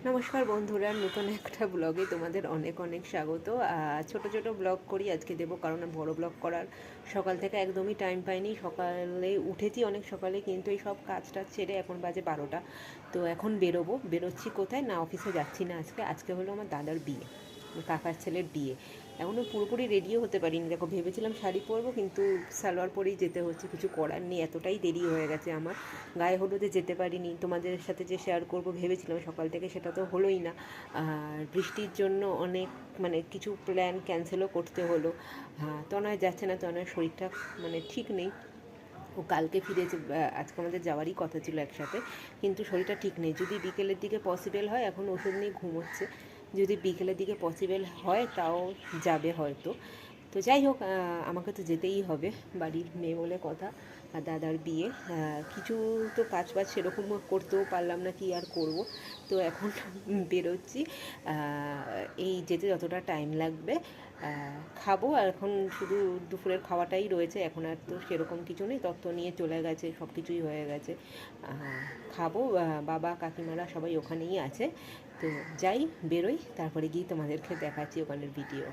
নমস্কার বন্ধুরা, নতুন একটা ব্লগে তোমাদের অনেক অনেক স্বাগত। ছোট ছোট ব্লগ করি আজকে দেবো, কারণ বড় ব্লগ করার সকাল থেকে একদমই টাইম পাইনি। সকালে উঠেছি অনেক সকালে, কিন্তু এই সব কাজটা ছেড়ে এখন বাজে 12টা। তো এখন বেরোচ্ছি কোথায় না, অফিসে যাচ্ছি না। আজকে হলো আমার দাদার বিয়ে, কাকার ছেলের বিয়ে। এখনও পুরোপুরি রেডিও হতে পারিনি। দেখো, ভেবেছিলাম শাড়ি পরবো, কিন্তু সালোয়ার পরেই যেতে হচ্ছে, কিছু করার নেই, এতটাই দেরি হয়ে গেছে আমার। গায়ে হলুদে যেতে পারিনি, তোমাদের সাথে যে শেয়ার করব ভেবেছিলাম সকাল থেকে, সেটা তো হলোই না। আর বৃষ্টির জন্য অনেক কিছু প্ল্যান ক্যান্সেলও করতে হলো। তনয় যাচ্ছে না, তনয়ের শরীরটা ঠিক নেই। ও কালকে ফিরেছে, আজকে আমাদের যাওয়ারই কথা ছিল একসাথে, কিন্তু শরীরটা ঠিক নেই। যদি বিকেলের দিকে পসিবল হয়, এখন ওষুধ নিয়ে ঘুমোচ্ছে, যদি বিকেলের দিকে পসিবল হয় তাও যাবে হয়তো। তো যাই হোক, আমাকে তো যেতেই হবে, বাড়ির মেয়ে বলে কথা। আর দাদার বিয়ে, কিছু তো কাজ বাজ সেরকম করতেও পারলাম না, কি আর করব। তো এখন বেরোচ্ছি। এই যেতে যতটা টাইম লাগবে, খাবো। আর এখন শুধু দুপুরের খাওয়াটাই রয়েছে, এখন আর তো সেরকম কিছু নেই, তত্ত্ব নিয়ে চলে গেছে, সব কিছুই হয়ে গেছে। খাবো, বাবা কাকিমারা সবাই ওখানেই আছে। তো যাই, বেরোই, তারপরে গিয়ে তোমাদেরকে দেখাচ্ছি ওখানের ভিডিও।